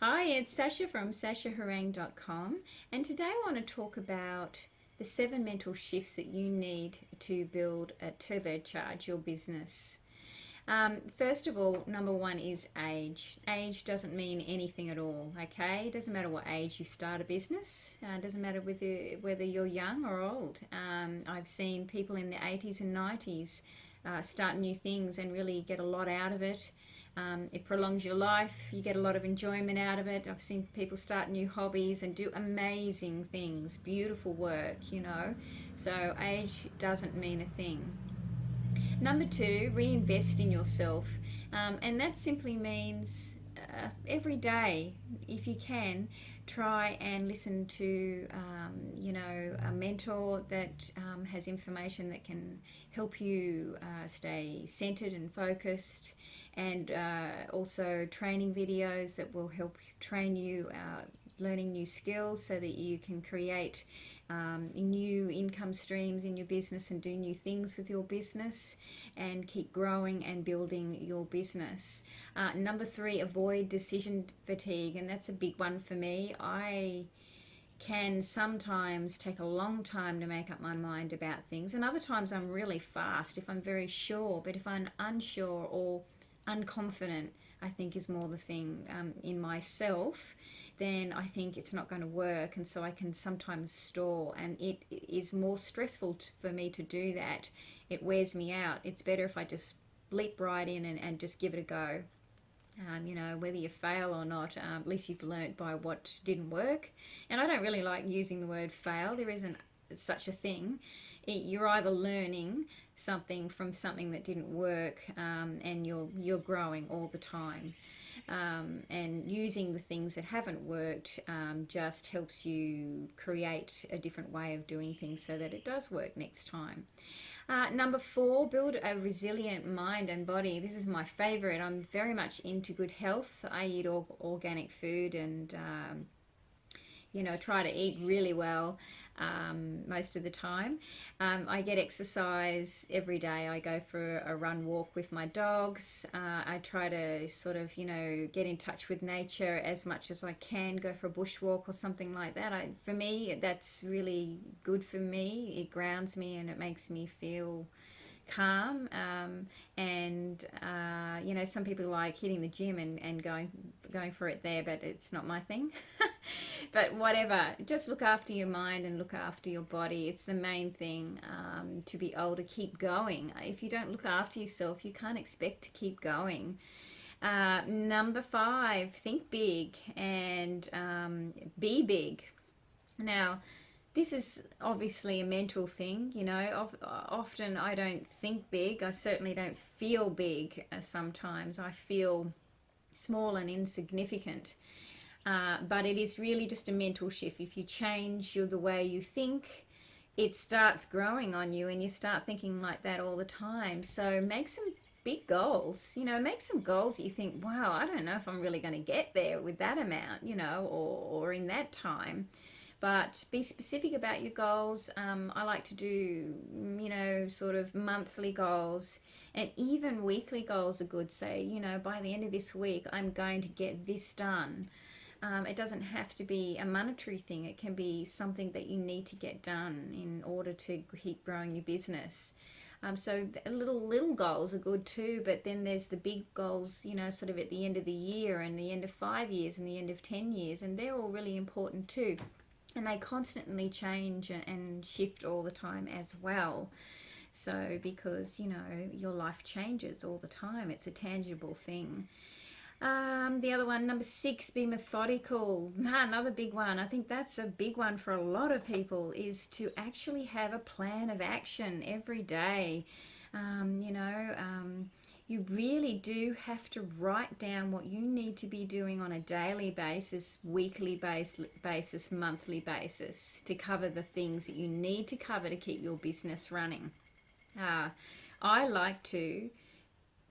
Hi, it's Sasha from sashaharang.com, and today I want to talk about the 7 mental shifts that you need to build a turbocharge your business. First of all, number one is age. Age doesn't mean anything at all, okay? It doesn't matter what age you start a business. It doesn't matter whether you're young or old. I've seen people in the 80s and 90s start new things and really get a lot out of it. It prolongs your life. You get a lot of enjoyment out of it. I've seen people start new hobbies and do amazing things, beautiful work. So age doesn't mean a thing. Number two, reinvest in yourself. And that simply means every day, if you can, try and listen to, a mentor that has information that can help you stay centered and focused, and also training videos that will help train you learning new skills so that you can create new income streams in your business and do new things with your business and keep growing and building your business. Number three, avoid decision fatigue, and that's a big one for me. I can sometimes take a long time to make up my mind about things, and other times I'm really fast if I'm very sure, but if I'm unsure or unconfident, I think is more the thing in myself, then I think it's not going to work, and so I can sometimes stall, and it is more stressful for me to do that. It wears me out. It's better if I just leap right in and just give it a go. Whether you fail or not, at least you've learnt by what didn't work. And I don't really like using the word fail. There isn't such a thing. You're either learning something from something that didn't work, and you're growing all the time. And using the things that haven't worked just helps you create a different way of doing things so that it does work next time. Number four, build a resilient mind and body. This is my favorite. I'm very much into good health. I eat organic food and try to eat really well most of the time. I get exercise every day. I go for a run walk with my dogs. I try to sort of, get in touch with nature as much as I can, go for a bushwalk or something like that. For me, that's really good for me. It grounds me and it makes me feel calm. And some people like hitting the gym and going for it there, but it's not my thing. But whatever, just look after your mind and look after your body. It's the main thing, to be able to keep going. If you don't look after yourself, you can't expect to keep going. Number five, think big and be big. Now, this is obviously a mental thing. Often I don't think big. I certainly don't feel big. Sometimes I feel small and insignificant. But it is really just a mental shift. If you change the way you think, it starts growing on you and you start thinking like that all the time. So make some big goals. Make some goals that you think, wow, I don't know if I'm really going to get there with that amount, or in that time. But be specific about your goals. I like to do, sort of monthly goals, and even weekly goals are good. Say, by the end of this week, I'm going to get this done. It doesn't have to be a monetary thing. It can be something that you need to get done in order to keep growing your business. So little goals are good too, but then there's the big goals, sort of at the end of the year and the end of 5 years and the end of 10 years, and they're all really important too. And they constantly change and shift all the time as well. So because, your life changes all the time, it's a tangible thing. The other one, number six, be methodical. Another big one. I think that's a big one for a lot of people, is to actually have a plan of action every day. You really do have to write down what you need to be doing on a daily basis, weekly basis, monthly basis, to cover the things that you need to cover to keep your business running. I like to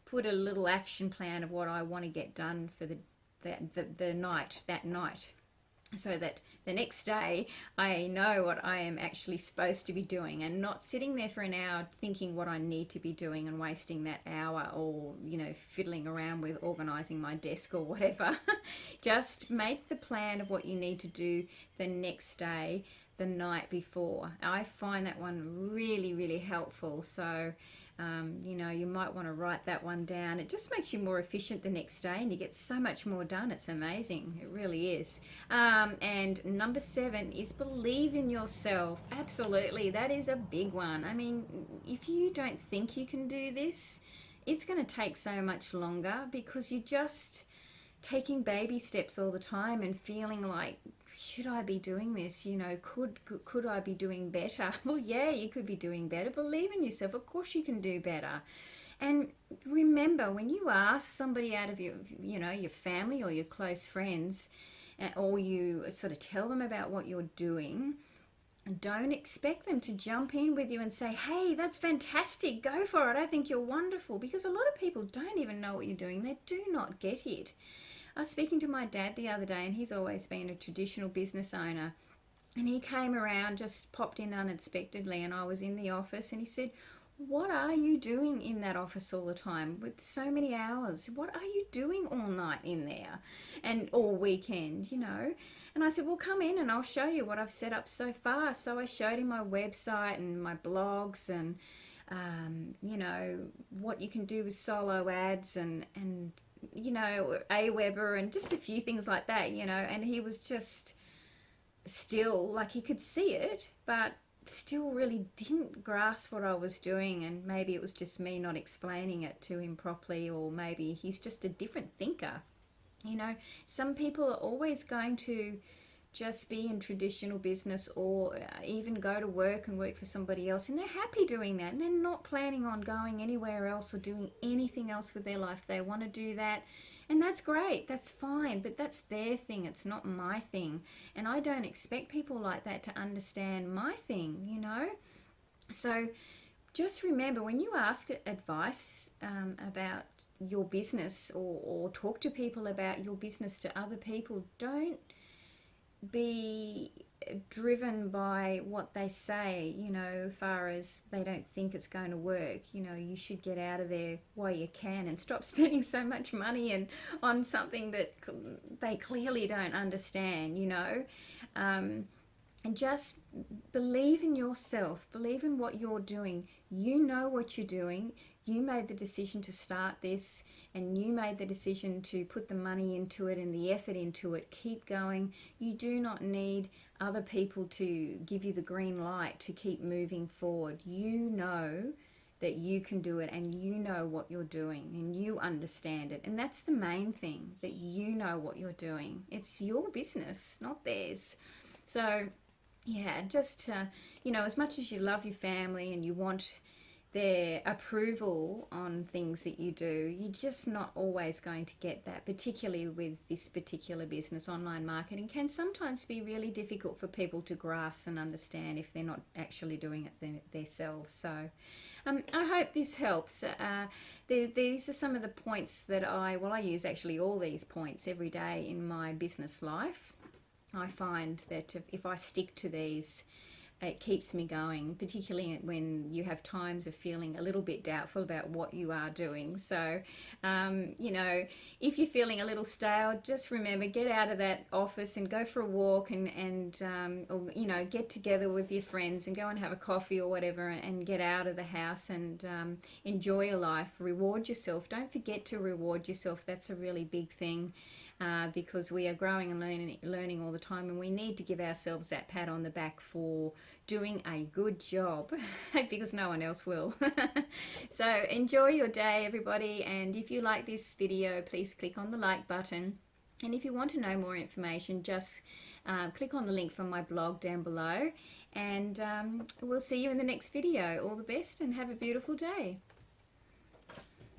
put a little action plan of what I want to get done for the night, that night. so that the next day I know what I am actually supposed to be doing, and not sitting there for an hour thinking what I need to be doing and wasting that hour, or fiddling around with organizing my desk or whatever. Just make the plan of what you need to do the next day, the night before. I find that one really, really helpful. So you might want to write that one down. It just makes you more efficient the next day, and you get so much more done. It's amazing. It really is. And number 7 is believe in yourself. Absolutely. That is a big one. I mean, if you don't think you can do this, it's going to take so much longer, because you're just taking baby steps all the time and feeling like, should I be doing this? Could I be doing better? Well, yeah, you could be doing better. Believe in yourself. Of course you can do better. And remember, when you ask somebody out of your family or your close friends, or you sort of tell them about what you're doing, don't expect them to jump in with you and say, hey, that's fantastic, go for it, I think you're wonderful, because a lot of people don't even know what you're doing. They do not get it. I was speaking to my dad the other day, and he's always been a traditional business owner, and he came around, just popped in unexpectedly, and I was in the office, and he said, what are you doing in that office all the time with so many hours? What are you doing all night in there and all weekend, And I said, well, come in and I'll show you what I've set up so far. So I showed him my website and my blogs, and what you can do with solo ads, and Aweber, and just a few things like that, and he was just still, like, he could see it, but still really didn't grasp what I was doing. And maybe it was just me not explaining it to him properly, or maybe he's just a different thinker. Some people are always going to just be in traditional business, or even go to work and work for somebody else, and they're happy doing that, and they're not planning on going anywhere else or doing anything else with their life. They want to do that, and that's great, that's fine, but that's their thing, it's not my thing. And I don't expect people like that to understand my thing. So just remember, when you ask advice about your business, or talk to people about your business to other people, don't be driven by what they say, as far as they don't think it's going to work. You should get out of there while you can, and stop spending so much money and on something that they clearly don't understand. And just believe in yourself, believe in what you're doing. You know what you're doing. You made the decision to start this, and you made the decision to put the money into it and the effort into it. Keep going. You do not need other people to give you the green light to keep moving forward. You know that you can do it, and you know what you're doing, and you understand it. And that's the main thing, that you know what you're doing. It's your business, not theirs. So yeah, just as much as you love your family and you want their approval on things that you do, you're just not always going to get that, particularly with this particular business. Online marketing can sometimes be really difficult for people to grasp and understand if they're not actually doing it themselves. So I hope this helps. These are some of the points that I use actually all these points every day in my business life. I find that if I stick to these, it keeps me going, particularly when you have times of feeling a little bit doubtful about what you are doing. So, if you're feeling a little stale, just remember, get out of that office and go for a walk, or get together with your friends and go and have a coffee or whatever, and get out of the house and enjoy your life. Reward yourself. Don't forget to reward yourself. That's a really big thing. Because we are growing and learning all the time, and we need to give ourselves that pat on the back for doing a good job because no one else will. So enjoy your day, everybody, and if you like this video, please click on the like button. And if you want to know more information, just click on the link from my blog down below, and we'll see you in the next video. All the best, and have a beautiful day.